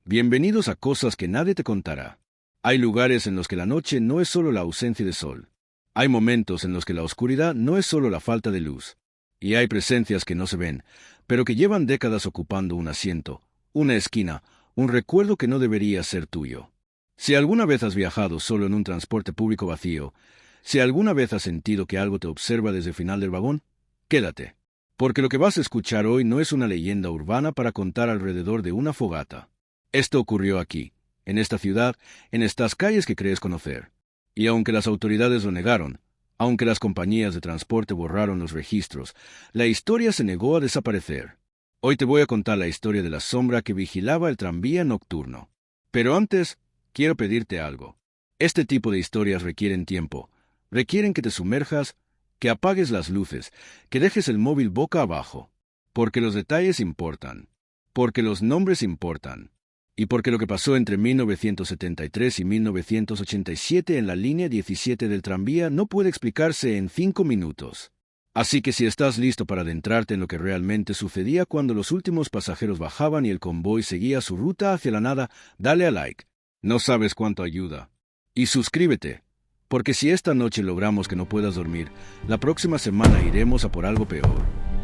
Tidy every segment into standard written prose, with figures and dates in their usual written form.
Bienvenidos a Cosas que nadie te contará. Hay lugares en los que la noche no es solo la ausencia de sol. Hay momentos en los que la oscuridad no es solo la falta de luz. Y hay presencias que no se ven, pero que llevan décadas ocupando un asiento, una esquina, un recuerdo que no debería ser tuyo. Si alguna vez has viajado solo en un transporte público vacío, si alguna vez has sentido que algo te observa desde el final del vagón, quédate. Porque lo que vas a escuchar hoy no es una leyenda urbana para contar alrededor de una fogata. Esto ocurrió aquí, en esta ciudad, en estas calles que crees conocer. Y aunque las autoridades lo negaron, aunque las compañías de transporte borraron los registros, la historia se negó a desaparecer. Hoy te voy a contar la historia de la sombra que vigilaba el tranvía nocturno. Pero antes, quiero pedirte algo. Este tipo de historias requieren tiempo, requieren que te sumerjas, que apagues las luces, que dejes el móvil boca abajo. Porque los detalles importan. Porque los nombres importan. Y porque lo que pasó entre 1973 y 1987 en la línea 17 del tranvía no puede explicarse en 5 minutos. Así que si estás listo para adentrarte en lo que realmente sucedía cuando los últimos pasajeros bajaban y el convoy seguía su ruta hacia la nada, dale a like. No sabes cuánto ayuda. Y suscríbete. Porque si esta noche logramos que no puedas dormir, la próxima semana iremos a por algo peor.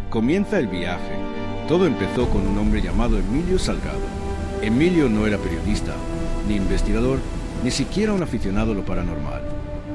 Comienza el viaje. Todo empezó con un hombre llamado Emilio Salgado. Emilio no era periodista, ni investigador, ni siquiera un aficionado a lo paranormal.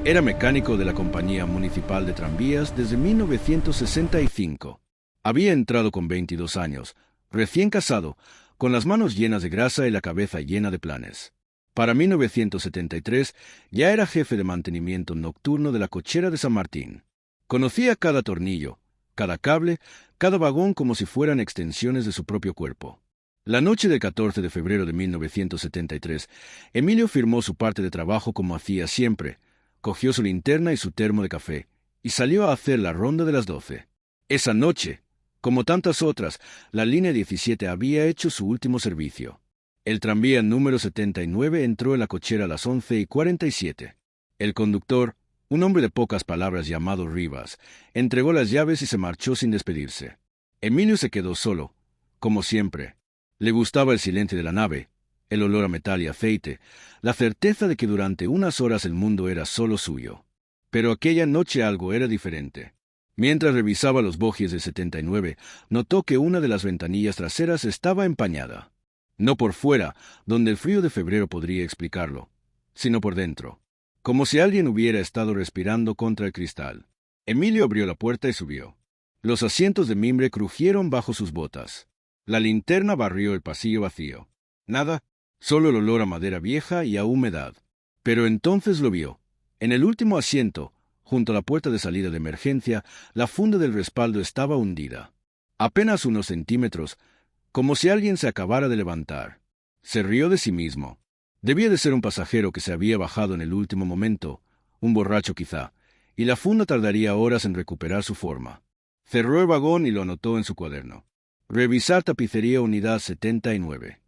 Era mecánico de la Compañía Municipal de Tranvías desde 1965. Había entrado con 22 años, recién casado, con las manos llenas de grasa y la cabeza llena de planes. Para 1973 ya era jefe de mantenimiento nocturno de la cochera de San Martín. Conocía cada tornillo, cada cable, cada vagón como si fueran extensiones de su propio cuerpo. La noche del 14 de febrero de 1973, Emilio firmó su parte de trabajo como hacía siempre, cogió su linterna y su termo de café, y salió a hacer la ronda de las 12. Esa noche, como tantas otras, la línea 17 había hecho su último servicio. El tranvía número 79 entró en la cochera a las 11:47. El conductor, un hombre de pocas palabras llamado Rivas, entregó las llaves y se marchó sin despedirse. Emilio se quedó solo, como siempre. Le gustaba el silencio de la nave, el olor a metal y aceite, la certeza de que durante unas horas el mundo era solo suyo. Pero aquella noche algo era diferente. Mientras revisaba los bogies del 79, notó que una de las ventanillas traseras estaba empañada. No por fuera, donde el frío de febrero podría explicarlo, sino por dentro, como si alguien hubiera estado respirando contra el cristal. Emilio abrió la puerta y subió. Los asientos de mimbre crujieron bajo sus botas. La linterna barrió el pasillo vacío. Nada, solo el olor a madera vieja y a humedad. Pero entonces lo vio. En el último asiento, junto a la puerta de salida de emergencia, la funda del respaldo estaba hundida. Apenas unos centímetros, como si alguien se acabara de levantar. Se rió de sí mismo. Debía de ser un pasajero que se había bajado en el último momento, un borracho quizá, y la funda tardaría horas en recuperar su forma. Cerró el vagón y lo anotó en su cuaderno. Revisar tapicería unidad 79.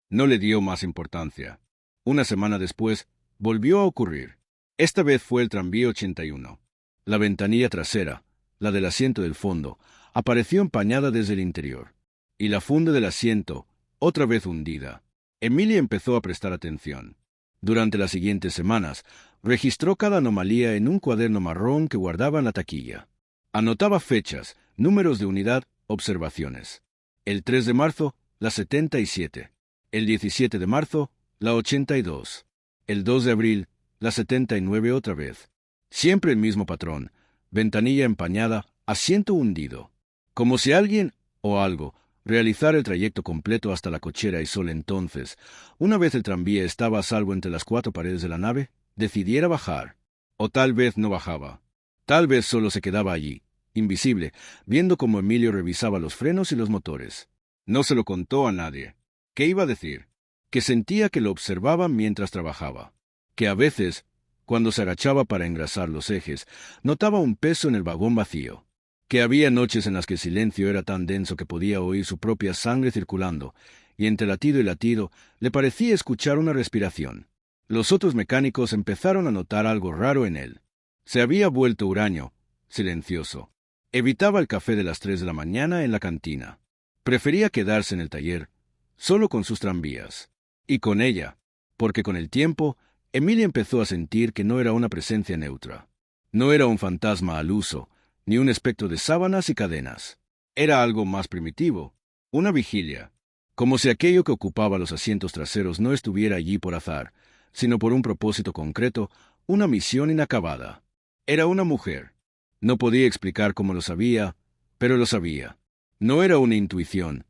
No le dio más importancia. Una semana después, volvió a ocurrir. Esta vez fue el tranvía 81. La ventanilla trasera, la del asiento del fondo, apareció empañada desde el interior. Y la funda del asiento, otra vez hundida. Emilia empezó a prestar atención. Durante las siguientes semanas, registró cada anomalía en un cuaderno marrón que guardaba en la taquilla. Anotaba fechas, números de unidad, observaciones. El 3 de marzo, la 77. El 17 de marzo, la 82. El 2 de abril, la 79 otra vez. Siempre el mismo patrón. Ventanilla empañada, asiento hundido. Como si alguien, o algo, realizara el trayecto completo hasta la cochera y solo entonces, una vez el tranvía estaba a salvo entre las 4 paredes de la nave, decidiera bajar. O tal vez no bajaba. Tal vez solo se quedaba allí, invisible, viendo cómo Emilio revisaba los frenos y los motores. No se lo contó a nadie. ¿Qué iba a decir? Que sentía que lo observaban mientras trabajaba. Que a veces, cuando se agachaba para engrasar los ejes, notaba un peso en el vagón vacío. Que había noches en las que el silencio era tan denso que podía oír su propia sangre circulando, y entre latido y latido le parecía escuchar una respiración. Los otros mecánicos empezaron a notar algo raro en él. Se había vuelto huraño, silencioso. Evitaba el café de las 3 de la mañana en la cantina. Prefería quedarse en el taller, solo con sus tranvías. Y con ella, porque con el tiempo, Emilia empezó a sentir que no era una presencia neutra. No era un fantasma al uso, ni un espectro de sábanas y cadenas. Era algo más primitivo, una vigilia, como si aquello que ocupaba los asientos traseros no estuviera allí por azar, sino por un propósito concreto, una misión inacabada. Era una mujer. No podía explicar cómo lo sabía, pero lo sabía. No era una intuición.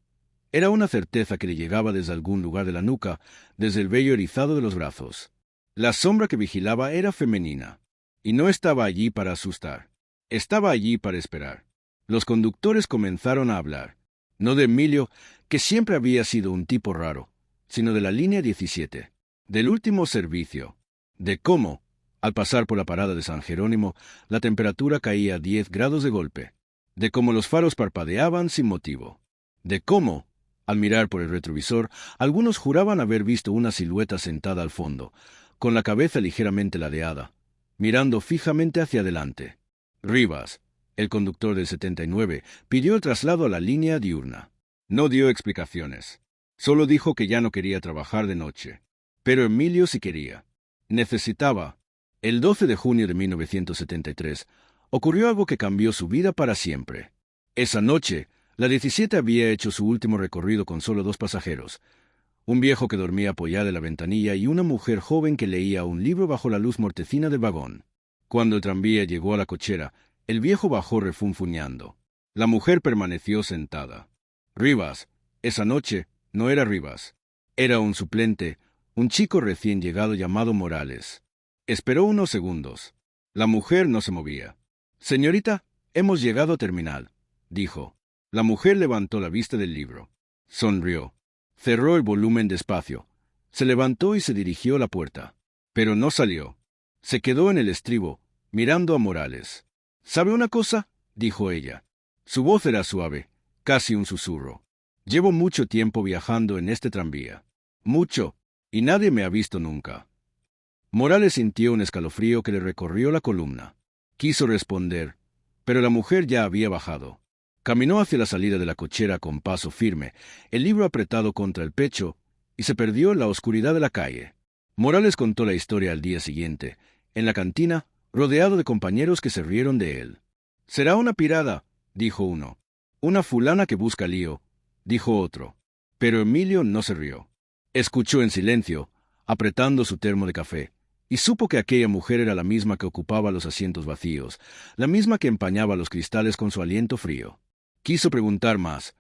Era una certeza que le llegaba desde algún lugar de la nuca, desde el vello erizado de los brazos. La sombra que vigilaba era femenina, y no estaba allí para asustar. Estaba allí para esperar. Los conductores comenzaron a hablar, no de Emilio, que siempre había sido un tipo raro, sino de la línea 17, del último servicio, de cómo, al pasar por la parada de San Jerónimo, la temperatura caía a 10 grados de golpe, de cómo los faros parpadeaban sin motivo, de cómo, al mirar por el retrovisor, algunos juraban haber visto una silueta sentada al fondo, con la cabeza ligeramente ladeada, mirando fijamente hacia adelante. Rivas, el conductor del 79, pidió el traslado a la línea diurna. No dio explicaciones. Solo dijo que ya no quería trabajar de noche. Pero Emilio sí quería. Necesitaba. El 12 de junio de 1973, ocurrió algo que cambió su vida para siempre. Esa noche, la 17 había hecho su último recorrido con solo 2 pasajeros. Un viejo que dormía apoyado en la ventanilla y una mujer joven que leía un libro bajo la luz mortecina del vagón. Cuando el tranvía llegó a la cochera, el viejo bajó refunfuñando. La mujer permaneció sentada. Rivas, esa noche, no era Rivas. Era un suplente, un chico recién llegado llamado Morales. Esperó unos segundos. La mujer no se movía. «Señorita, hemos llegado a terminal», dijo. La mujer levantó la vista del libro. Sonrió. Cerró el volumen despacio. Se levantó y se dirigió a la puerta. Pero no salió. Se quedó en el estribo, mirando a Morales. «¿Sabe una cosa?», dijo ella. Su voz era suave, casi un susurro. «Llevo mucho tiempo viajando en este tranvía. Mucho, y nadie me ha visto nunca». Morales sintió un escalofrío que le recorrió la columna. Quiso responder, pero la mujer ya había bajado. Caminó hacia la salida de la cochera con paso firme, el libro apretado contra el pecho, y se perdió en la oscuridad de la calle. Morales contó la historia al día siguiente, en la cantina, rodeado de compañeros que se rieron de él. «Será una pirada», dijo uno. «Una fulana que busca lío», dijo otro. Pero Emilio no se rió. Escuchó en silencio, apretando su termo de café, y supo que aquella mujer era la misma que ocupaba los asientos vacíos, la misma que empañaba los cristales con su aliento frío. Quiso preguntar más,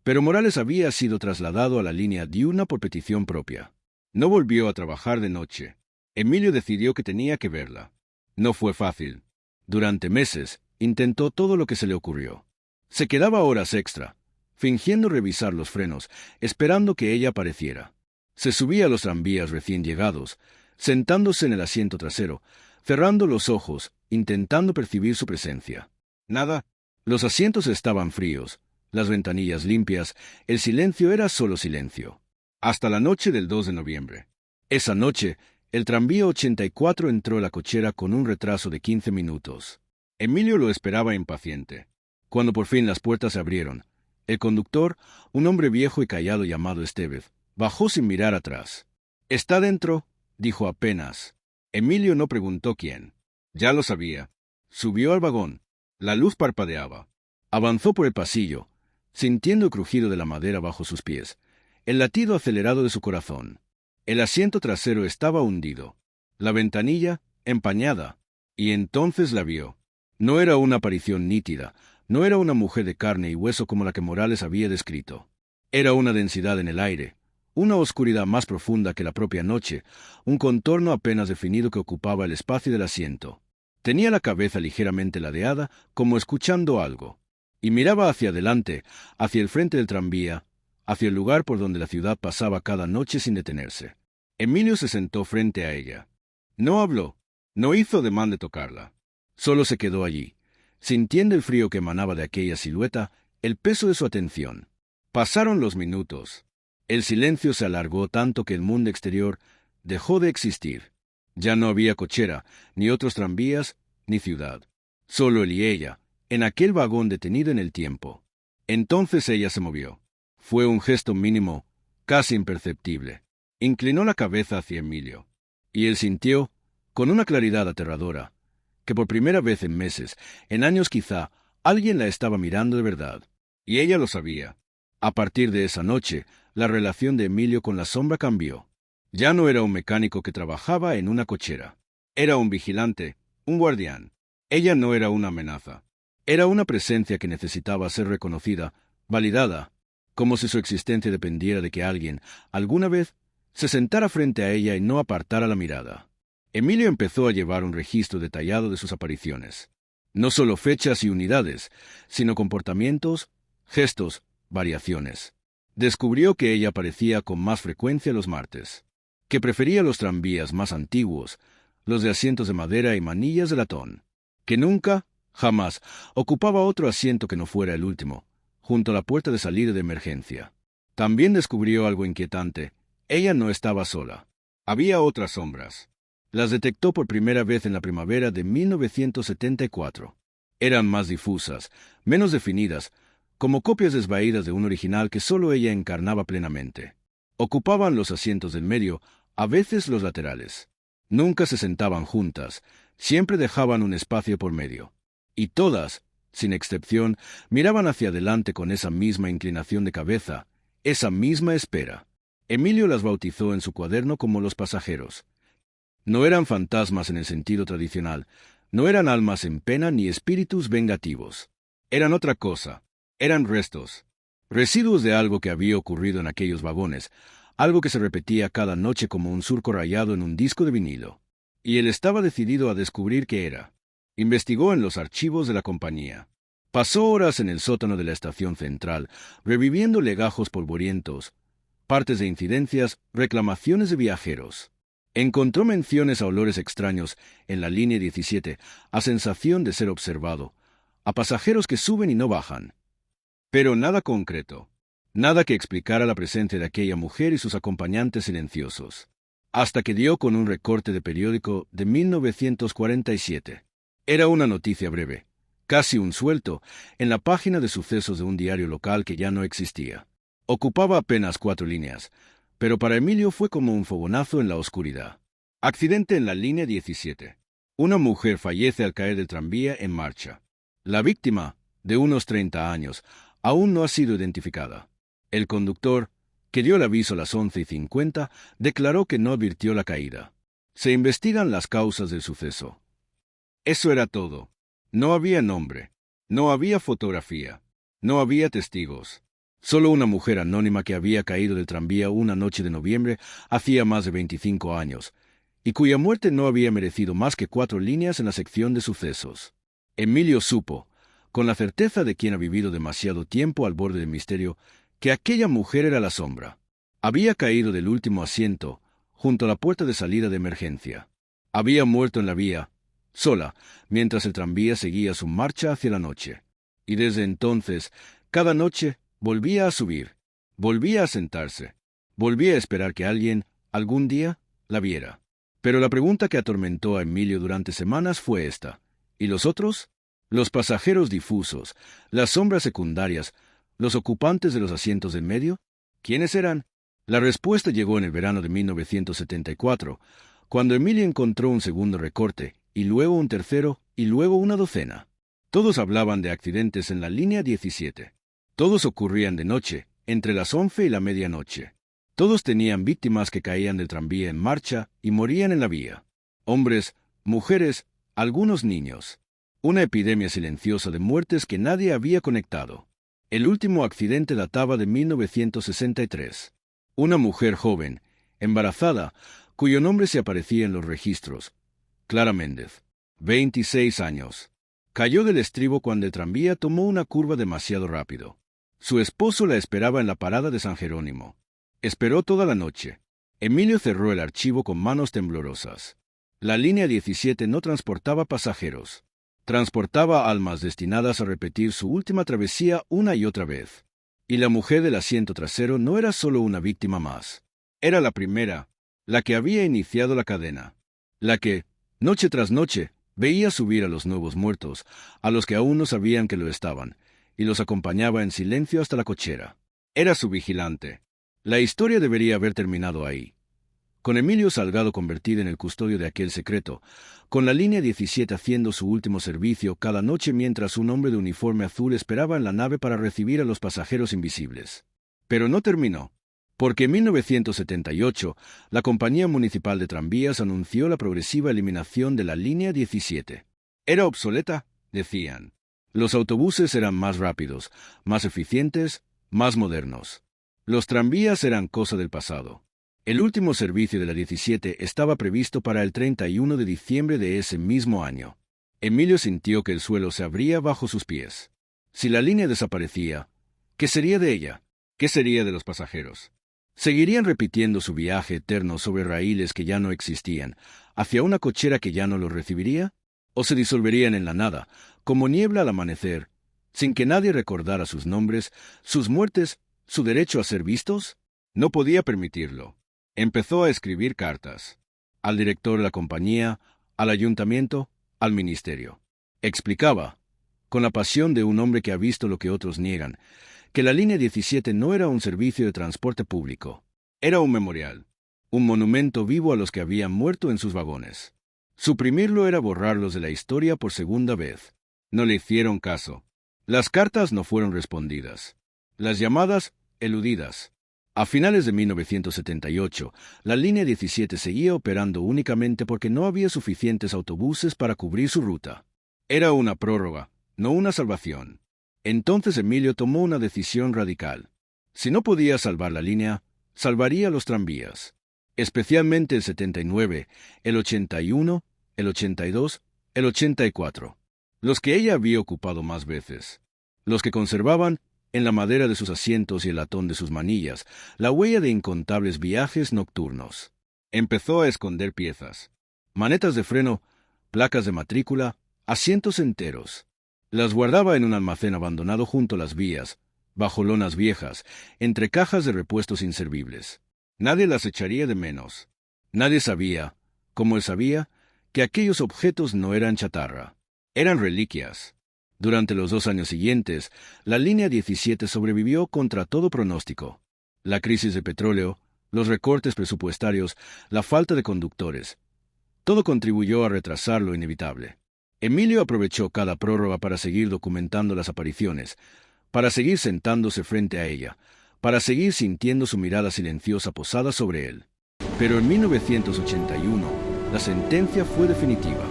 pero Morales había sido trasladado a la línea diurna por petición propia. No volvió a trabajar de noche. Emilio decidió que tenía que verla. No fue fácil. Durante meses, intentó todo lo que se le ocurrió. Se quedaba horas extra, fingiendo revisar los frenos, esperando que ella apareciera. Se subía a los tranvías recién llegados, sentándose en el asiento trasero, cerrando los ojos, intentando percibir su presencia. Nada. Los asientos estaban fríos, las ventanillas limpias, el silencio era solo silencio. Hasta la noche del 2 de noviembre. Esa noche, el tranvía 84 entró a la cochera con un retraso de 15 minutos. Emilio lo esperaba impaciente. Cuando por fin las puertas se abrieron, el conductor, un hombre viejo y callado llamado Estevez, bajó sin mirar atrás. «¿Está dentro?», dijo apenas. Emilio no preguntó quién. Ya lo sabía. Subió al vagón. La luz parpadeaba. Avanzó por el pasillo, sintiendo el crujido de la madera bajo sus pies, el latido acelerado de su corazón. El asiento trasero estaba hundido, la ventanilla empañada, y entonces la vio. No era una aparición nítida, no era una mujer de carne y hueso como la que Morales había descrito. Era una densidad en el aire, una oscuridad más profunda que la propia noche, un contorno apenas definido que ocupaba el espacio del asiento. Tenía la cabeza ligeramente ladeada, como escuchando algo, y miraba hacia adelante, hacia el frente del tranvía, hacia el lugar por donde la ciudad pasaba cada noche sin detenerse. Emilio se sentó frente a ella. No habló, no hizo ademán de tocarla. Solo se quedó allí, sintiendo el frío que emanaba de aquella silueta, el peso de su atención. Pasaron los minutos. El silencio se alargó tanto que el mundo exterior dejó de existir. Ya no había cochera, ni otros tranvías, ni ciudad. Solo él y ella, en aquel vagón detenido en el tiempo. Entonces ella se movió. Fue un gesto mínimo, casi imperceptible. Inclinó la cabeza hacia Emilio, y él sintió, con una claridad aterradora, que por primera vez en meses, en años quizá, alguien la estaba mirando de verdad. Y ella lo sabía. A partir de esa noche, la relación de Emilio con la sombra cambió. Ya no era un mecánico que trabajaba en una cochera. Era un vigilante, un guardián. Ella no era una amenaza. Era una presencia que necesitaba ser reconocida, validada, como si su existencia dependiera de que alguien, alguna vez, se sentara frente a ella y no apartara la mirada. Emilio empezó a llevar un registro detallado de sus apariciones. No solo fechas y unidades, sino comportamientos, gestos, variaciones. Descubrió que ella aparecía con más frecuencia los martes, que prefería los tranvías más antiguos, los de asientos de madera y manillas de latón, que nunca, jamás, ocupaba otro asiento que no fuera el último, junto a la puerta de salida de emergencia. También descubrió algo inquietante. Ella no estaba sola. Había otras sombras. Las detectó por primera vez en la primavera de 1974. Eran más difusas, menos definidas, como copias desvaídas de un original que solo ella encarnaba plenamente. Ocupaban los asientos del medio, a veces los laterales. Nunca se sentaban juntas, siempre dejaban un espacio por medio. Y todas, sin excepción, miraban hacia adelante con esa misma inclinación de cabeza, esa misma espera. Emilio las bautizó en su cuaderno como los pasajeros. No eran fantasmas en el sentido tradicional, no eran almas en pena ni espíritus vengativos. Eran otra cosa, eran restos, residuos de algo que había ocurrido en aquellos vagones, algo que se repetía cada noche como un surco rayado en un disco de vinilo. Y él estaba decidido a descubrir qué era. Investigó en los archivos de la compañía. Pasó horas en el sótano de la estación central, reviviendo legajos polvorientos, partes de incidencias, reclamaciones de viajeros. Encontró menciones a olores extraños en la línea 17, a sensación de ser observado, a pasajeros que suben y no bajan. Pero nada concreto, nada que explicara la presencia de aquella mujer y sus acompañantes silenciosos. Hasta que dio con un recorte de periódico de 1947. Era una noticia breve, casi un suelto, en la página de sucesos de un diario local que ya no existía. Ocupaba apenas 4 líneas, pero para Emilio fue como un fogonazo en la oscuridad. Accidente en la línea 17. Una mujer fallece al caer del tranvía en marcha. La víctima, de unos 30 años, aún no ha sido identificada. El conductor, que dio el aviso a las 11:50, declaró que no advirtió la caída. Se investigan las causas del suceso. Eso era todo. No había nombre. No había fotografía. No había testigos. Solo una mujer anónima que había caído del tranvía una noche de noviembre hacía más de 25 años, y cuya muerte no había merecido más que 4 líneas en la sección de sucesos. Emilio supo, con la certeza de quien ha vivido demasiado tiempo al borde del misterio, que aquella mujer era la sombra. Había caído del último asiento, junto a la puerta de salida de emergencia. Había muerto en la vía, sola, mientras el tranvía seguía su marcha hacia la noche. Y desde entonces, cada noche, volvía a subir, volvía a sentarse, volvía a esperar que alguien, algún día, la viera. Pero la pregunta que atormentó a Emilio durante semanas fue esta. ¿Y los otros? Los pasajeros difusos, las sombras secundarias, los ocupantes de los asientos del medio. ¿Quiénes eran? La respuesta llegó en el verano de 1974, cuando Emilio encontró un segundo recorte, y luego un tercero, y luego una docena. Todos hablaban de accidentes en la línea 17. Todos ocurrían de noche, entre las 11 y la medianoche. Todos tenían víctimas que caían del tranvía en marcha y morían en la vía. Hombres, mujeres, algunos niños. Una epidemia silenciosa de muertes que nadie había conectado. El último accidente databa de 1963. Una mujer joven, embarazada, cuyo nombre se aparecía en los registros. Clara Méndez, 26 años. Cayó del estribo cuando el tranvía tomó una curva demasiado rápido. Su esposo la esperaba en la parada de San Jerónimo. Esperó toda la noche. Emilio cerró el archivo con manos temblorosas. La línea 17 no transportaba pasajeros. Transportaba almas destinadas a repetir su última travesía una y otra vez. Y la mujer del asiento trasero no era solo una víctima más. Era la primera, la que había iniciado la cadena. La que, noche tras noche, veía subir a los nuevos muertos, a los que aún no sabían que lo estaban, y los acompañaba en silencio hasta la cochera. Era su vigilante. La historia debería haber terminado ahí. con Emilio Salgado convertido en el custodio de aquel secreto, con la línea 17 haciendo su último servicio cada noche mientras un hombre de uniforme azul esperaba en la nave para recibir a los pasajeros invisibles. Pero no terminó, porque en 1978 la Compañía Municipal de Tranvías anunció la progresiva eliminación de la línea 17. Era obsoleta, decían. Los autobuses eran más rápidos, más eficientes, más modernos. Los tranvías eran cosa del pasado. El último servicio de la 17 estaba previsto para el 31 de diciembre de ese mismo año. Emilio sintió que el suelo se abría bajo sus pies. Si la línea desaparecía, ¿qué sería de ella? ¿Qué sería de los pasajeros? ¿Seguirían repitiendo su viaje eterno sobre raíles que ya no existían, hacia una cochera que ya no los recibiría? ¿O se disolverían en la nada, como niebla al amanecer, sin que nadie recordara sus nombres, sus muertes, su derecho a ser vistos? No podía permitirlo. Empezó a escribir cartas. Al director de la compañía, al ayuntamiento, al ministerio. Explicaba, con la pasión de un hombre que ha visto lo que otros niegan, que la línea 17 no era un servicio de transporte público. Era un memorial, un monumento vivo a los que habían muerto en sus vagones. Suprimirlo era borrarlos de la historia por segunda vez. No le hicieron caso. Las cartas no fueron respondidas. Las llamadas, eludidas. A finales de 1978, la línea 17 seguía operando únicamente porque no había suficientes autobuses para cubrir su ruta. Era una prórroga, no una salvación. Entonces Emilio tomó una decisión radical. Si no podía salvar la línea, salvaría los tranvías. Especialmente el 79, el 81, el 82, el 84. Los que ella había ocupado más veces. Los que conservaban, en la madera de sus asientos y el latón de sus manillas, la huella de incontables viajes nocturnos. Empezó a esconder piezas. Manetas de freno, placas de matrícula, asientos enteros. Las guardaba en un almacén abandonado junto a las vías, bajo lonas viejas, entre cajas de repuestos inservibles. Nadie las echaría de menos. Nadie sabía, como él sabía, que aquellos objetos no eran chatarra. Eran reliquias. Durante los 2 años siguientes, la línea 17 sobrevivió contra todo pronóstico. La crisis de petróleo, los recortes presupuestarios, la falta de conductores. Todo contribuyó a retrasar lo inevitable. Emilio aprovechó cada prórroga para seguir documentando las apariciones, para seguir sentándose frente a ella, para seguir sintiendo su mirada silenciosa posada sobre él. Pero en 1981, la sentencia fue definitiva.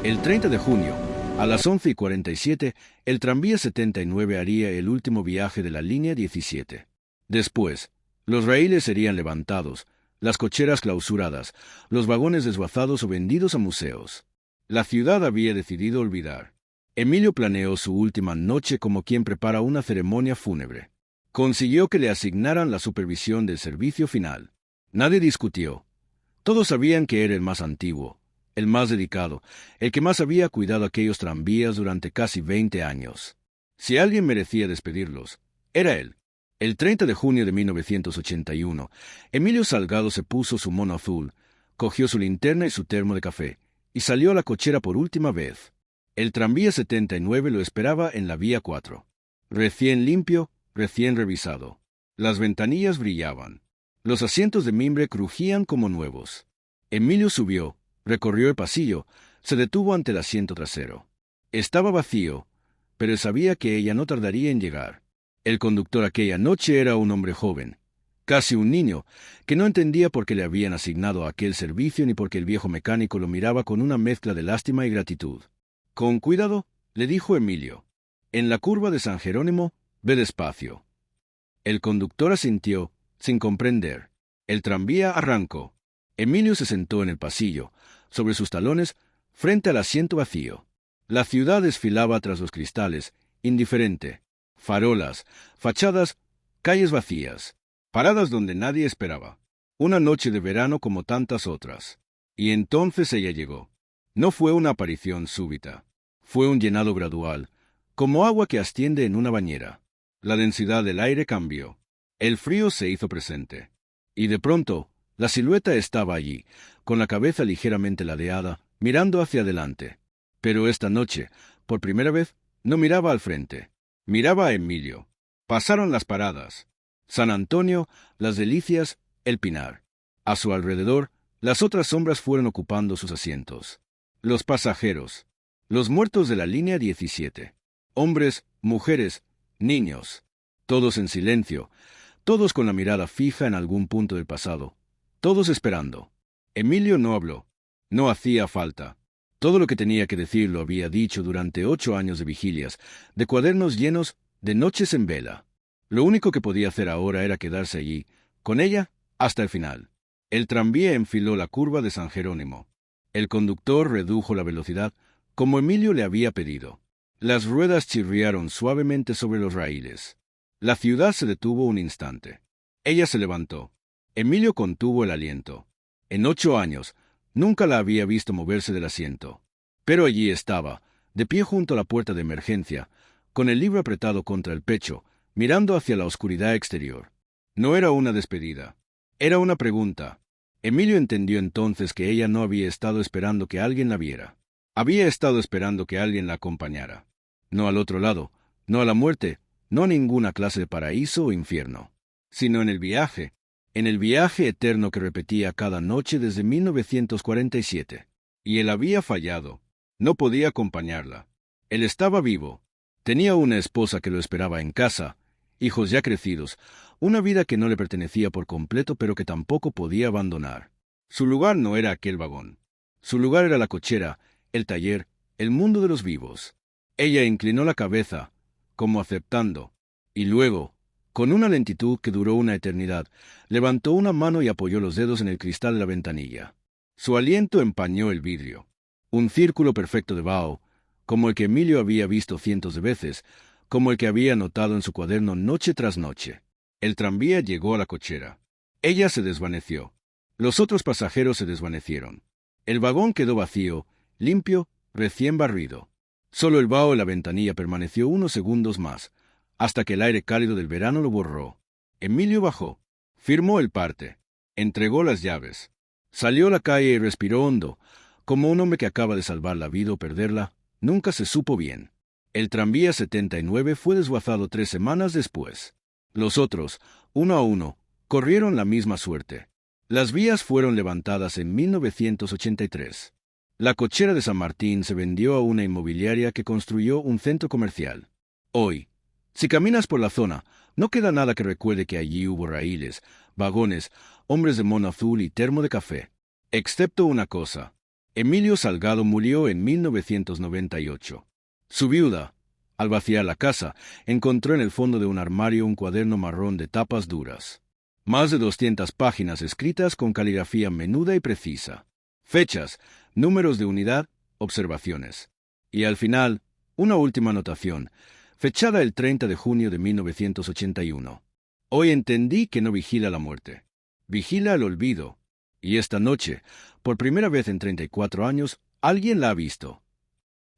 El 30 de junio, a las 11:47, el tranvía 79 haría el último viaje de la línea 17. Después, los raíles serían levantados, las cocheras clausuradas, los vagones desguazados o vendidos a museos. La ciudad había decidido olvidar. Emilio planeó su última noche como quien prepara una ceremonia fúnebre. Consiguió que le asignaran la supervisión del servicio final. Nadie discutió. Todos sabían que era el más antiguo, el más dedicado, el que más había cuidado aquellos tranvías durante casi 20 años. Si alguien merecía despedirlos, era él. El 30 de junio de 1981, Emilio Salgado se puso su mono azul, cogió su linterna y su termo de café, y salió a la cochera por última vez. El tranvía 79 lo esperaba en la vía 4. Recién limpio, recién revisado. Las ventanillas brillaban. Los asientos de mimbre crujían como nuevos. Emilio subió, recorrió el pasillo, se detuvo ante el asiento trasero. Estaba vacío, pero sabía que ella no tardaría en llegar. El conductor aquella noche era un hombre joven, casi un niño, que no entendía por qué le habían asignado aquel servicio ni por qué el viejo mecánico lo miraba con una mezcla de lástima y gratitud. «Con cuidado», le dijo Emilio. «En la curva de San Jerónimo, ve despacio». El conductor asintió, sin comprender. El tranvía arrancó. Emilio se sentó en el pasillo, sobre sus talones, frente al asiento vacío. La ciudad desfilaba tras los cristales, indiferente. Farolas, fachadas, calles vacías, paradas donde nadie esperaba. Una noche de verano como tantas otras. Y entonces ella llegó. No fue una aparición súbita. Fue un llenado gradual, como agua que asciende en una bañera. La densidad del aire cambió. El frío se hizo presente. Y de pronto, la silueta estaba allí, con la cabeza ligeramente ladeada, mirando hacia adelante. Pero esta noche, por primera vez, no miraba al frente. Miraba a Emilio. Pasaron las paradas. San Antonio, Las Delicias, El Pinar. A su alrededor, Las otras sombras fueron ocupando sus asientos. Los pasajeros. Los muertos de la línea 17. Hombres, mujeres, niños. Todos en silencio. Todos con la mirada fija en algún punto del pasado. Todos esperando. Emilio no habló. No hacía falta. Todo lo que tenía que decir lo había dicho durante 8 años de vigilias, de cuadernos llenos, de noches en vela. Lo único que podía hacer ahora era quedarse allí, con ella, hasta el final. El tranvía enfiló la curva de San Jerónimo. El conductor redujo la velocidad, como Emilio le había pedido. Las ruedas chirriaron suavemente sobre los raíles. La ciudad se detuvo un instante. Ella se levantó. Emilio contuvo el aliento. En 8 años, nunca la había visto moverse del asiento. Pero allí estaba, de pie junto a la puerta de emergencia, con el libro apretado contra el pecho, mirando hacia la oscuridad exterior. No era una despedida. Era una pregunta. Emilio entendió entonces que ella no había estado esperando que alguien la viera. Había estado esperando que alguien la acompañara. No al otro lado, no a la muerte, no a ninguna clase de paraíso o infierno, sino en el viaje eterno que repetía cada noche desde 1947. Y él había fallado. No podía acompañarla. Él estaba vivo. Tenía una esposa que lo esperaba en casa, hijos ya crecidos, una vida que no le pertenecía por completo pero que tampoco podía abandonar. Su lugar no era aquel vagón. Su lugar era la cochera, el taller, el mundo de los vivos. Ella inclinó la cabeza, como aceptando, y luego, con una lentitud que duró una eternidad, levantó una mano y apoyó los dedos en el cristal de la ventanilla. Su aliento empañó el vidrio. Un círculo perfecto de vaho, como el que Emilio había visto cientos de veces, como el que había anotado en su cuaderno noche tras noche. El tranvía llegó a la cochera. Ella se desvaneció. Los otros pasajeros se desvanecieron. El vagón quedó vacío, limpio, recién barrido. Solo el vaho de la ventanilla permaneció unos segundos más, hasta que el aire cálido del verano lo borró. Emilio bajó. Firmó el parte. Entregó las llaves. Salió a la calle y respiró hondo, como un hombre que acaba de salvar la vida o perderla. Nunca se supo bien. El tranvía 79 fue desguazado 3 semanas después. Los otros, uno a uno, corrieron la misma suerte. Las vías fueron levantadas en 1983. La cochera de San Martín se vendió a una inmobiliaria que construyó un centro comercial. Hoy, si caminas por la zona, no queda nada que recuerde que allí hubo raíles, vagones, hombres de mono azul y termo de café. Excepto una cosa. Emilio Salgado murió en 1998. Su viuda, al vaciar la casa, encontró en el fondo de un armario un cuaderno marrón de tapas duras. Más de 200 páginas escritas con caligrafía menuda y precisa. Fechas, números de unidad, observaciones. Y al final, una última anotación, fechada el 30 de junio de 1981. Hoy entendí que no vigila la muerte. Vigila el olvido. Y esta noche, por primera vez en 34 años, alguien la ha visto.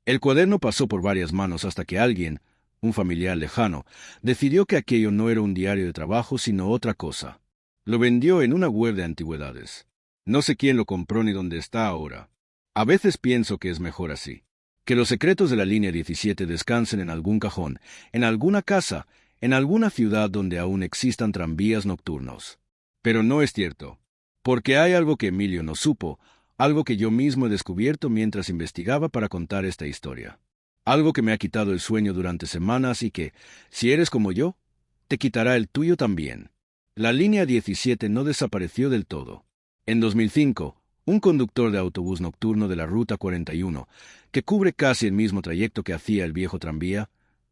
El cuaderno pasó por varias manos hasta que alguien, un familiar lejano, decidió que aquello no era un diario de trabajo sino otra cosa. Lo vendió en una web de antigüedades. No sé quién lo compró ni dónde está ahora. A veces pienso que es mejor así. Que los secretos de la línea 17 descansen en algún cajón, en alguna casa, en alguna ciudad donde aún existan tranvías nocturnos. Pero no es cierto. Porque hay algo que Emilio no supo, algo que yo mismo he descubierto mientras investigaba para contar esta historia. Algo que me ha quitado el sueño durante semanas y que, si eres como yo, te quitará el tuyo también. La línea 17 no desapareció del todo. En 2005, un conductor de autobús nocturno de la Ruta 41, que cubre casi el mismo trayecto que hacía el viejo tranvía,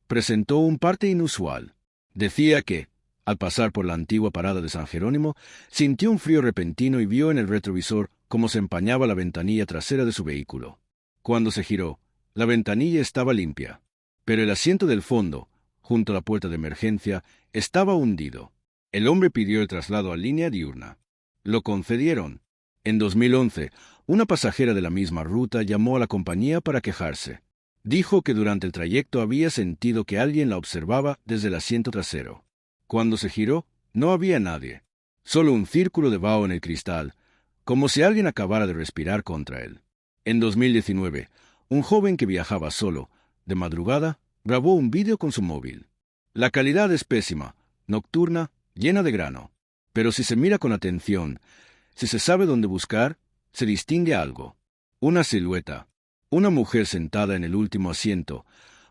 presentó un parte inusual. Decía que, al pasar por la antigua parada de San Jerónimo, sintió un frío repentino y vio en el retrovisor cómo se empañaba la ventanilla trasera de su vehículo. Cuando se giró, la ventanilla estaba limpia, pero el asiento del fondo, junto a la puerta de emergencia, estaba hundido. El hombre pidió el traslado a línea diurna. Lo concedieron. En 2011, una pasajera de la misma ruta llamó a la compañía para quejarse. Dijo que durante el trayecto había sentido que alguien la observaba desde el asiento trasero. Cuando se giró, no había nadie. Solo un círculo de vaho en el cristal, como si alguien acabara de respirar contra él. En 2019, un joven que viajaba solo, de madrugada, grabó un vídeo con su móvil. La calidad es pésima, nocturna, llena de grano. Pero si se mira con atención, Si se sabe dónde buscar, se distingue algo. Una silueta. Una mujer sentada en el último asiento,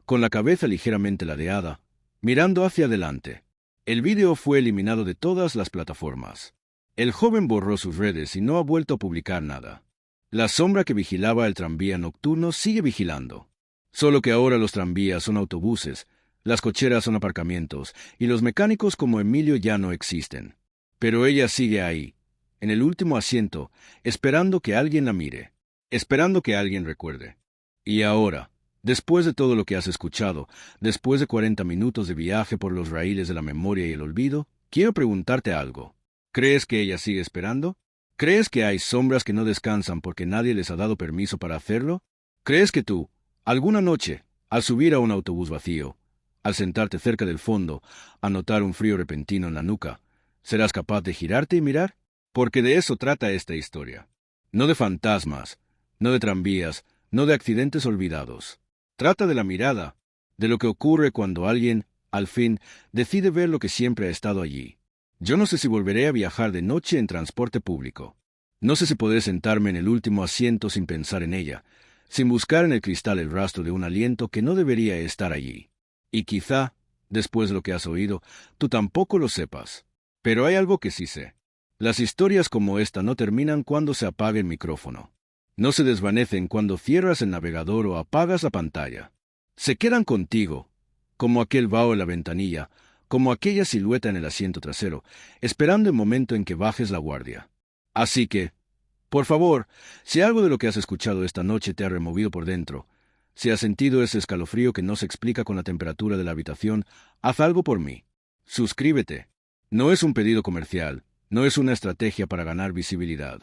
con la cabeza ligeramente ladeada, mirando hacia adelante. El vídeo fue eliminado de todas las plataformas. El joven borró sus redes y no ha vuelto a publicar nada. La sombra que vigilaba el tranvía nocturno sigue vigilando. Solo que ahora los tranvías son autobuses, las cocheras son aparcamientos, y los mecánicos como Emilio ya no existen. Pero ella sigue ahí, en el último asiento, esperando que alguien la mire, esperando que alguien recuerde. Y ahora, después de todo lo que has escuchado, después de 40 minutos de viaje por los raíles de la memoria y el olvido, quiero preguntarte algo. ¿Crees que ella sigue esperando? ¿Crees que hay sombras que no descansan porque nadie les ha dado permiso para hacerlo? ¿Crees que tú, alguna noche, al subir a un autobús vacío, al sentarte cerca del fondo, a notar un frío repentino en la nuca, serás capaz de girarte y mirar? Porque de eso trata esta historia. No de fantasmas, no de tranvías, no de accidentes olvidados. Trata de la mirada, de lo que ocurre cuando alguien, al fin, decide ver lo que siempre ha estado allí. Yo no sé si volveré a viajar de noche en transporte público. No sé si podré sentarme en el último asiento sin pensar en ella, sin buscar en el cristal el rastro de un aliento que no debería estar allí. Y quizá, después de lo que has oído, tú tampoco lo sepas. Pero hay algo que sí sé. Las historias como esta no terminan cuando se apague el micrófono. No se desvanecen cuando cierras el navegador o apagas la pantalla. Se quedan contigo, como aquel vaho en la ventanilla, como aquella silueta en el asiento trasero, esperando el momento en que bajes la guardia. Así que, por favor, si algo de lo que has escuchado esta noche te ha removido por dentro, si has sentido ese escalofrío que no se explica con la temperatura de la habitación, haz algo por mí. Suscríbete. No es un pedido comercial, no es una estrategia para ganar visibilidad.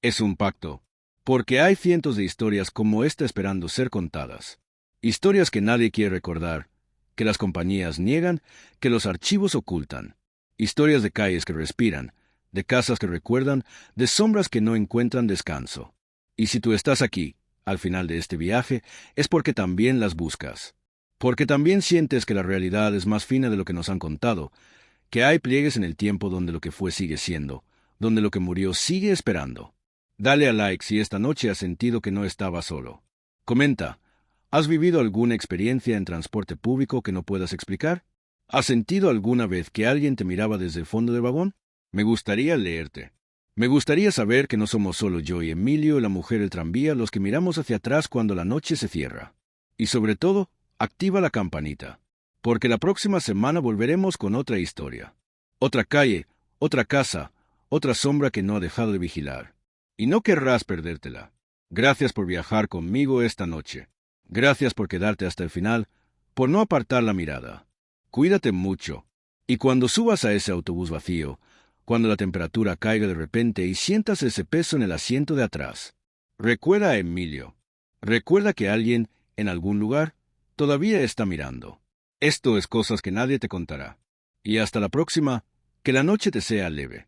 Es un pacto, porque hay cientos de historias como esta esperando ser contadas. Historias que nadie quiere recordar, que las compañías niegan, que los archivos ocultan. Historias de calles que respiran, de casas que recuerdan, de sombras que no encuentran descanso. Y si tú estás aquí, al final de este viaje, es porque también las buscas. Porque también sientes que la realidad es más fina de lo que nos han contado, que hay pliegues en el tiempo donde lo que fue sigue siendo, donde lo que murió sigue esperando. Dale a like si esta noche has sentido que no estabas solo. Comenta. ¿Has vivido alguna experiencia en transporte público que no puedas explicar? ¿Has sentido alguna vez que alguien te miraba desde el fondo del vagón? Me gustaría leerte. Me gustaría saber que no somos solo yo y Emilio, la mujer del tranvía, los que miramos hacia atrás cuando la noche se cierra. Y sobre todo, activa la campanita, porque la próxima semana volveremos con otra historia. Otra calle, otra casa, otra sombra que no ha dejado de vigilar. Y no querrás perdértela. Gracias por viajar conmigo esta noche. Gracias por quedarte hasta el final, por no apartar la mirada. Cuídate mucho. Y cuando subas a ese autobús vacío, cuando la temperatura caiga de repente y sientas ese peso en el asiento de atrás, recuerda a Emilio. Recuerda que alguien, en algún lugar, todavía está mirando. Esto es cosas que nadie te contará. Y hasta la próxima, que la noche te sea leve.